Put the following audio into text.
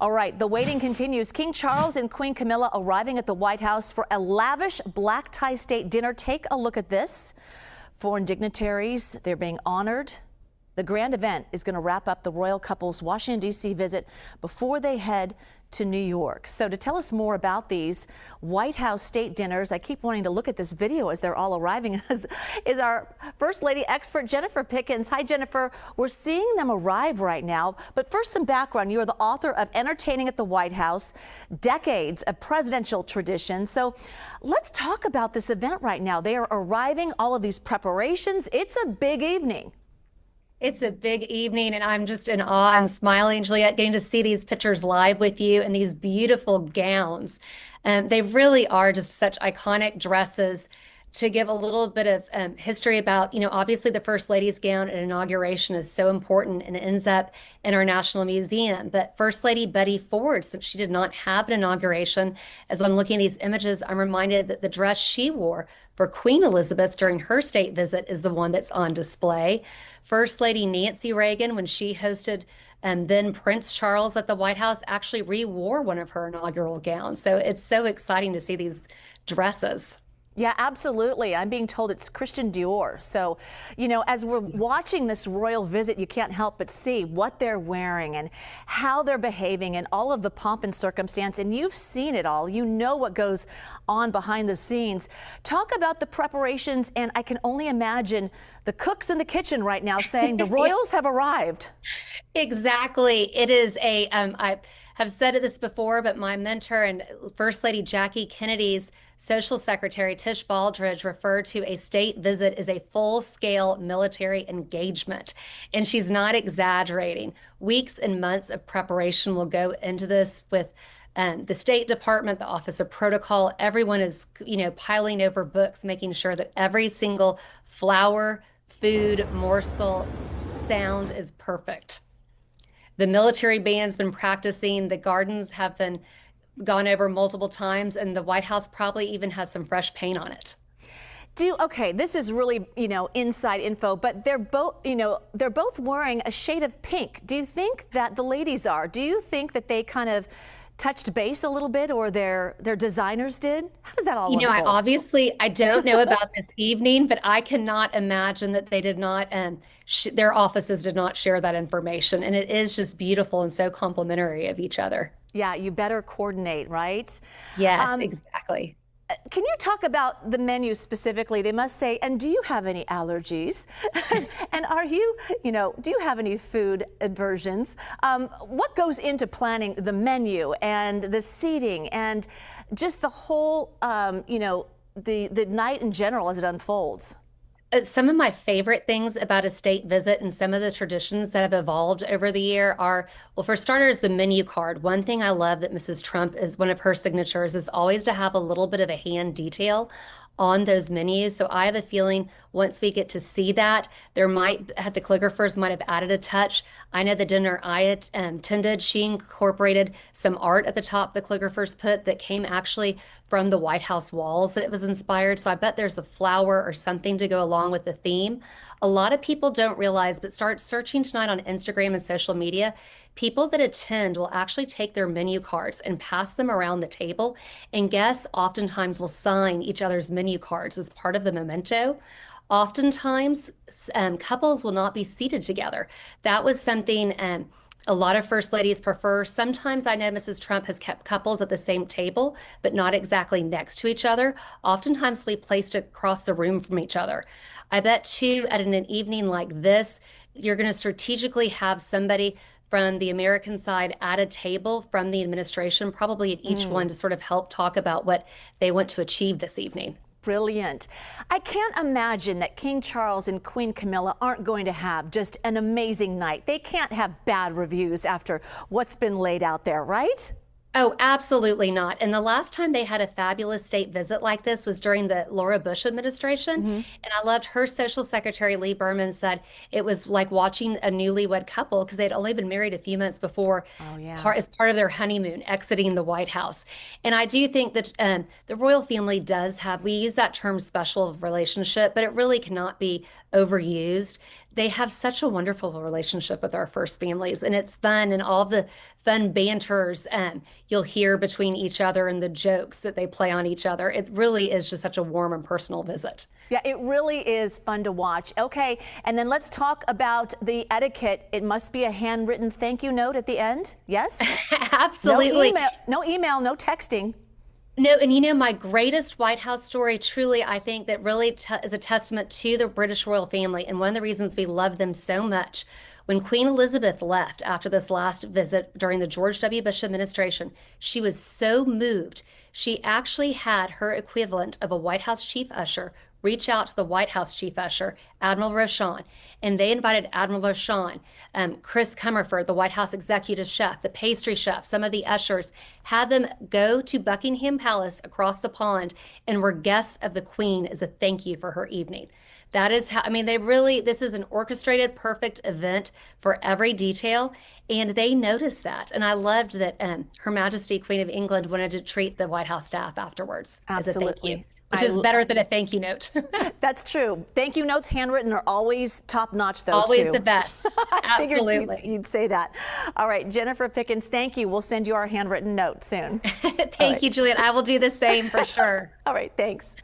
All right, the waiting continues. King Charles and Queen Camilla arriving at the White House for a lavish black tie state dinner. Take a look at this. Foreign dignitaries, they're being honored. The grand event is going to wrap up the royal couple's Washington, D.C. visit before they head to New York. So to tell us more about these White House state dinners, I keep wanting to look at this video as they're all arriving, is our First Lady expert, Jennifer Pickens. Hi, Jennifer. We're seeing them arrive right now. But first, some background. You are the author of Entertaining at the White House, Decades of Presidential Tradition. So let's talk about this event right now. They are arriving, all of these preparations. It's a big evening. It's a big evening, and I'm just in awe. I'm smiling, Juliet, getting to see these pictures live with you and these beautiful gowns. They really are just such iconic dresses. To give a little bit of history about, obviously the First Lady's gown at inauguration is so important and ends up in our National Museum. But First Lady Betty Ford, since she did not have an inauguration, as I'm looking at these images, I'm reminded that the dress she wore for Queen Elizabeth during her state visit is the one that's on display. First Lady Nancy Reagan, when she hosted then Prince Charles at the White House, actually re-wore one of her inaugural gowns. So it's so exciting to see these dresses. Yeah, absolutely. I'm being told it's Christian Dior. So, as we're watching this royal visit, you can't help but see what they're wearing and how they're behaving and all of the pomp and circumstance. And you've seen it all. You know what goes on behind the scenes. Talk about the preparations, and I can only imagine the cooks in the kitchen right now saying the royals have arrived. Exactly. It is I have said this before, but my mentor and First Lady Jackie Kennedy's Social Secretary Tish Baldridge referred to a state visit as a full-scale military engagement. And she's not exaggerating. Weeks and months of preparation will go into this with the State Department, the Office of Protocol. Everyone is, piling over books, making sure that every single flower, food, morsel, sound is perfect. The military band's been practicing. The gardens have been gone over multiple times, and the White House probably even has some fresh paint on it. Okay, this is really, inside info, but they're both wearing a shade of pink. Do you think that the ladies are? Do you think that they kind of touched base a little bit, or their designers did? How does that all unfold? I don't know about this evening, but I cannot imagine that they did not, their offices did not share that information. And it is just beautiful and so complimentary of each other. Yeah, you better coordinate, right? Yes, exactly. Can you talk about the menu specifically? They must say, and do you have any allergies? And do you have any food aversions? What goes into planning the menu and the seating and just the whole, the night in general as it unfolds? Some of my favorite things about a state visit and some of the traditions that have evolved over the year are, well, for starters, the menu card. One thing I love that Mrs. Trump is one of her signatures is always to have a little bit of a hand detail on those menus. So I have a feeling once we get to see that, the calligraphers might have added a touch. I know the dinner I attended, she incorporated some art at the top the calligraphers put that came actually from the White House walls that it was inspired. So I bet there's a flower or something to go along with the theme. A lot of people don't realize, but start searching tonight on Instagram and social media. People that attend will actually take their menu cards and pass them around the table, and guests oftentimes will sign each other's menu cards as part of the memento. Oftentimes, couples will not be seated together. That was something a lot of first ladies prefer. Sometimes I know Mrs. Trump has kept couples at the same table, but not exactly next to each other. Oftentimes we placed across the room from each other. I bet too, at an evening like this, you're going to strategically have somebody from the American side at a table from the administration, probably at each one, to sort of help talk about what they want to achieve this evening. Brilliant. I can't imagine that King Charles and Queen Camilla aren't going to have just an amazing night. They can't have bad reviews after what's been laid out there, right? Oh, absolutely not. And the last time they had a fabulous state visit like this was during the Laura Bush administration. And I loved her social secretary, Lee Berman, said it was like watching a newlywed couple because they'd only been married a few months before as part of their honeymoon, exiting the White House. And I do think that the royal family does have, we use that term special relationship, but it really cannot be overused. They have such a wonderful relationship with our first families, and it's fun and all the fun banters you'll hear between each other and the jokes that they play on each other. It really is just such a warm and personal visit. Yeah, it really is fun to watch. Okay, and then let's talk about the etiquette. It must be a handwritten thank you note at the end. Yes? Absolutely. No email, no texting. No, and my greatest White House story, truly, I think that really is a testament to the British royal family. And one of the reasons we love them so much, when Queen Elizabeth left after this last visit during the George W. Bush administration, she was so moved. She actually had her equivalent of a White House chief usher reach out to the White House chief usher, Admiral Rochon, and they invited Admiral Rochon, Chris Comerford, the White House executive chef, the pastry chef, some of the ushers, had them go to Buckingham Palace across the pond and were guests of the Queen as a thank you for her evening. That is how, this is an orchestrated, perfect event for every detail, and they noticed that. And I loved that Her Majesty Queen of England wanted to treat the White House staff afterwards as a thank you. Which is better than a thank you note. That's true. Thank you notes, handwritten, are always top notch, though. Always too. The best. Absolutely. You'd say that. All right, Jennifer Pickens, thank you. We'll send you our handwritten note soon. Thank you, Juliet. I will do the same for sure. All right, thanks.